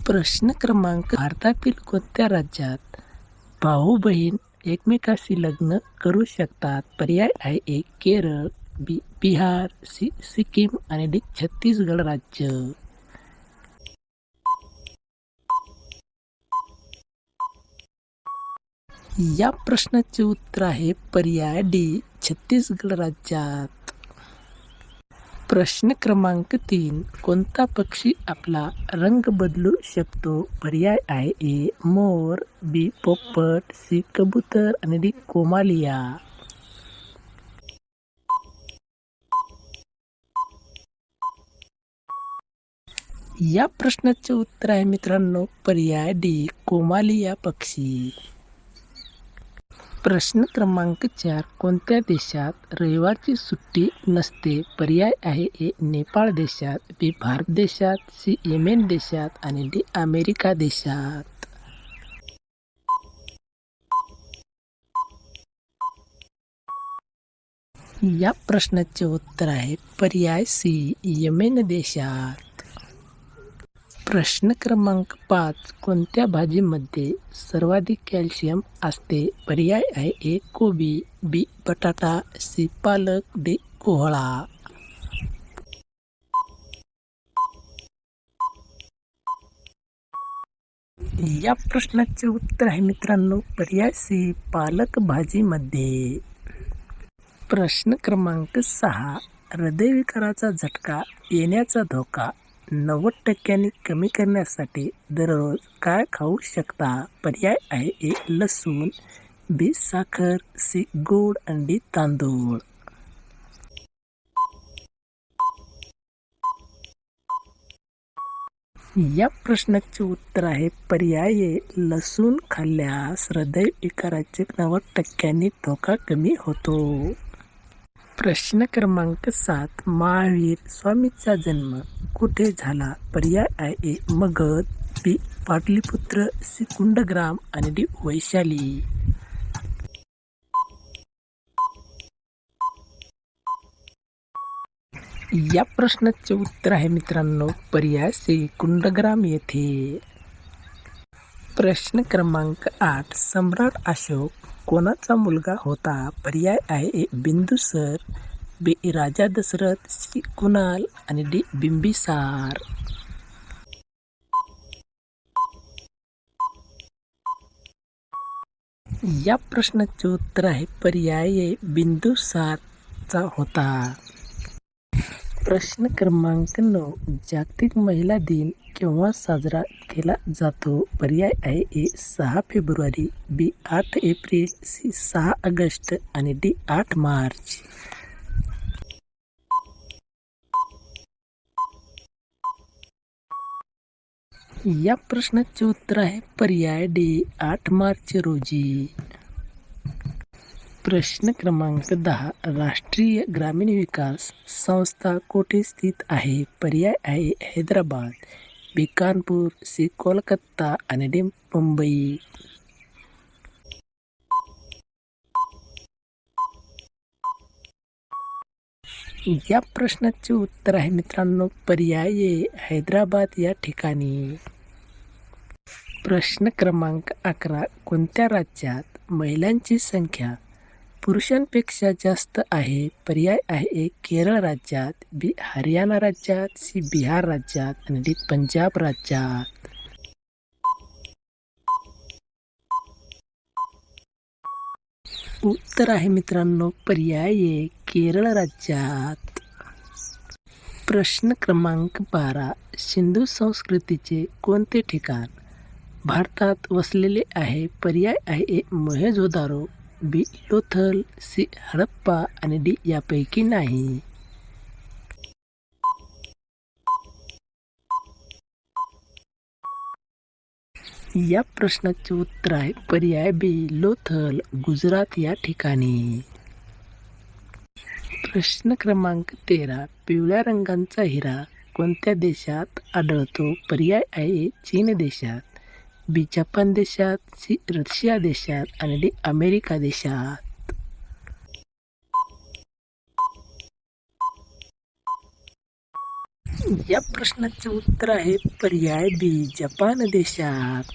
प्रश्न क्रमांक: भारतातील कोणत्या राज्यात भाऊ बहीण एकमेकांशी लग्न करू शकतात? पर्याय आहे ए केरळ, बी बिहार, सी सिक्कीम आणि डी छत्तीसगड राज्य. या प्रश्नाचे उत्तर आहे पर्याय डी छत्तीसगड राज्यात. प्रश्न क्रमांक 3: कोणता पक्षी आपला रंग बदलू शकतो? पर्याय आहे ए मोर, बी पोपट, सी कबूतर आणि डी कोमालिया. या प्रश्नाचे उत्तर आहे मित्रांनो पर्याय डी कोमालिया पक्षी. प्रश्न क्रमांक 4: कोणत्या देशात रविवारची सुट्टी नसते? पर्याय आहे ए नेपाळ देशात, बी भारत देशात, सी येमेन देशात आणि डी अमेरिका देशात. या प्रश्नाचे उत्तर आहे पर्याय सी येमेन देशात. प्रश्न क्रमांक 5: कोणत्या भाजीमध्ये सर्वाधिक कॅल्शियम असते? पर्याय आहे ए कोबी, बी बटाटा, सी पालक, डी कोहळा. या प्रश्नाचे उत्तर आहे मित्रांनो पर्याय सी पालक भाजीमध्ये. प्रश्न क्रमांक 6: हृदयविकाराचा झटका येण्याचा धोका 90% कमी करण्यासाठी दररोज काय खाऊ शकता? पर्याय आहे ए लसूण, बी साखर, सी गोड आणि डी तांदूळ. या प्रश्नाचे उत्तर आहे पर्याय ए लसूण खाल्ल्यास हृदयविकाराचे 90% धोका कमी होतो. प्रश्न क्रमांक 7: महावीर स्वामींचा जन्म कुठे झाला? पर्याय आहे ए मगध, बी पाटलीपुत्र, सी कुंडग्राम आणि डी वैशाली. या प्रश्नाचे उत्तर आहे मित्रांनो पर्याय सी कुंडग्राम येथे. प्रश्न क्रमांक 8: सम्राट अशोक कोणाचा मुलगा होता? पर्याय आहे ए बिंदुसर, बी राजा दशरथ, सी कुणाल आणि डी बिंबिसार. या प्रश्नाचे उत्तर आहे पर्याय ए बिंदुसारचा होता. प्रश्न क्रमांक 9: जागतिक महिला दिन केव्हा साजरा केला जातो? पर्याय आहे ए 6 फेब्रुवारी, बी 8 एप्रिल, सी 6 ऑगस्ट आणि डी 8 मार्च. या प्रश्नाचे उत्तर आहे पर्याय डी 8 मार्च रोजी. प्रश्न क्रमांक 10: राष्ट्रीय ग्रामीण विकास संस्था कोठे स्थित आहे? पर्याय आहे हैदराबाद, बी कानपूर, सी कोलकाता आणि डी मुंबई. या प्रश्नाचे उत्तर आहे मित्रांनो पर्याय ए हैदराबाद या ठिकाणी. प्रश्न क्रमांक 11: कोणत्या राज्यात महिलांची संख्या पुरुषांपेक्षा जास्त आहे? पर्याय आहे ए केरळ राज्यात, बी हरियाणा राज्यात, सी बिहार राज्यात आणि डी पंजाब राज्यात. उत्तर आहे मित्रांनो पर्याय ए केरळ राज्यात. प्रश्न क्रमांक 12: सिंधू संस्कृतीचे कोणते ठिकाण भारतात वसलेले आहे? पर्याय आहे ए मोहेंजोदारो, बी लोथल, सी हडप्पा आणि डी यापैकी नाही. या प्रश्नाचे उत्तर आहे पर्याय बी लोथल, गुजरात या ठिकाणी. प्रश्न क्रमांक 13: पिवळ्या रंगाचा हिरा कोणत्या देशात आढळतो? पर्याय आहे चीन देशात, बी जपान देशात, सी रशिया देशात आणि डी अमेरिका देशात. या प्रश्नाचे उत्तर आहे पर्याय बी, जपान देशात.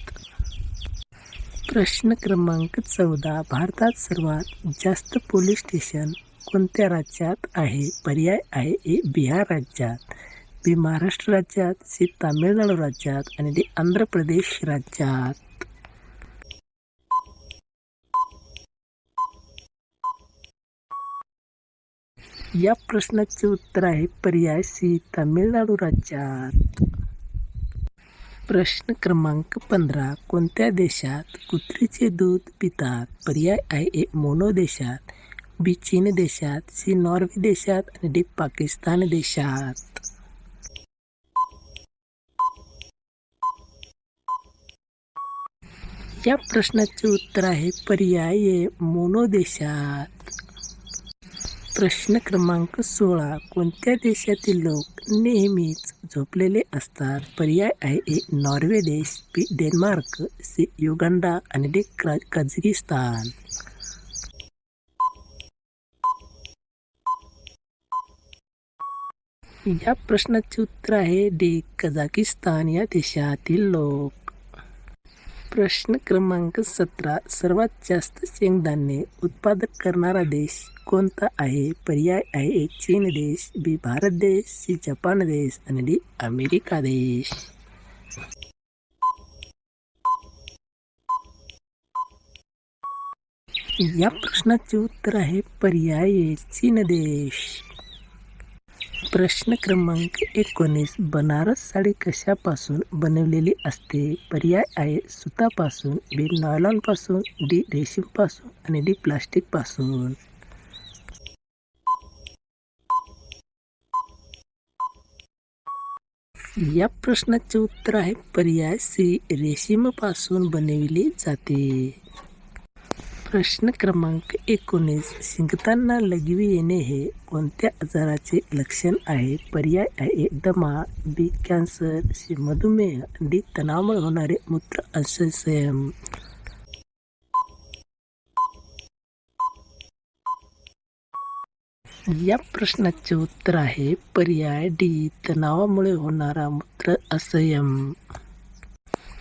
प्रश्न क्रमांक 14. भारतात सर्वात जास्त पोलीस स्टेशन कोणत्या राज्यात आहे? पर्याय आहे ए, बिहार राज्यात, बी, महाराष्ट्र राज्यात, सी, तामिळनाडू राज्यात आणि डी, आंध्र प्रदेश राज्यात. या प्रश्नाचे उत्तर आहे पर्याय सी, तामिळनाडू राज्यात. प्रश्न क्रमांक 15. कोणत्या देशात कुत्रीचे दूध पितात? पर्याय आहे ए, मोनो देशात, बी, चीन देशात, सी, नॉर्वे देशात आणि डी, पाकिस्तान देशात. या प्रश्नाचे उत्तर आहे पर्याय ए, मोनो देशात. प्रश्न क्रमांक 16. कोणत्या देशातील लोक नेहमीच झोपलेले असतात? पर्याय आहे ए, नॉर्वे देश, बी, डेन्मार्क, सी, युगांडा आणि डी, कझाकिस्तान. या प्रश्नाचे उत्तर आहे डी, कझाकिस्तान या देशातील लोक. प्रश्न क्रमांक 17. सर्वात जास्त शेंगदाणे उत्पादन करणारा देश कोणता आहे? पर्याय आहे ए, चीन देश, बी, भारत देश, सी, जपान देश आणि डी, अमेरिका देश. या प्रश्नाचे उत्तर आहे पर्याय ए, चीन देश. प्रश्न क्रमांक 19. बनारस साडी कशापासून बनवलेली असते? पर्याय आहे सुतापासून, बी, नायलॉनपासून, डी, रेशीमपासून आणि डी, प्लास्टिकपासून. या प्रश्नाचे उत्तर आहे पर्याय सी, रेशीमपासून बनविली जाते. प्रश्न क्रमांक 19. शिंकताना लघवी येणे हे कोणत्या आजाराचे लक्षण आहे? पर्याय आहे दमा, बी, कॅन्सर, सी, मधुमेह, डी, तणावामुळे होणारे मूत्र असंसयम. या प्रश्नाचे उत्तर आहे पर्याय डी, तणावामुळे होणारा मूत्र असंयम.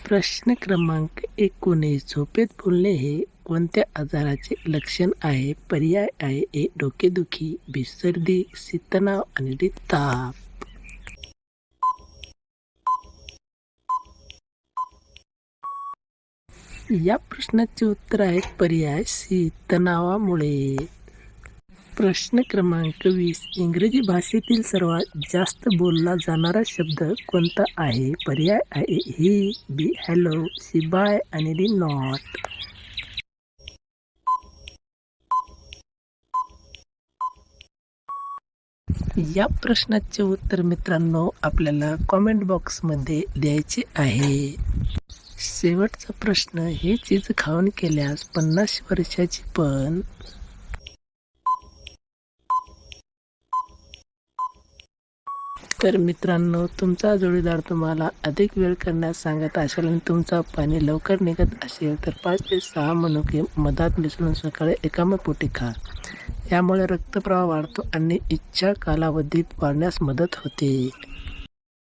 प्रश्न क्रमांक 19. झोपेत बोलणे हे कोणत्या आजाराचे लक्षण आहे? पर्याय आहे ए, डोकेदुखी, बी, सर्दी, सी, तणाव आणि डी, ताप. या प्रश्नाचे उत्तर आहे पर्याय सी, तणावामुळे. प्रश्न क्रमांक 20. इंग्रजी भाषेतील सर्वात जास्त बोलला जाणारा शब्द कोणता आहे? पर्याय आहे ही, बी, हॅलो, सी, बाय आणि डी, नॉट. या प्रश्नाचे उत्तर मित्रांनो आपल्याला कॉमेंट बॉक्समध्ये द्यायचे आहे. शेवटचा प्रश्न. हे चीज खाऊन केल्यास 50 वर्षाची पण तर मित्रांनो तुमचा जोडीदार तुम्हाला अधिक वेळ करण्यास सांगत असेल आणि तुमचा पाणी लवकर निघत असेल तर 5 ते 6 मनुके मधात मिसळून सकाळी एकाम पोटी खा. यामुळे रक्तप्रवाह वाढतो आणि इच्छा कालावधीत वाढण्यास मदत होते.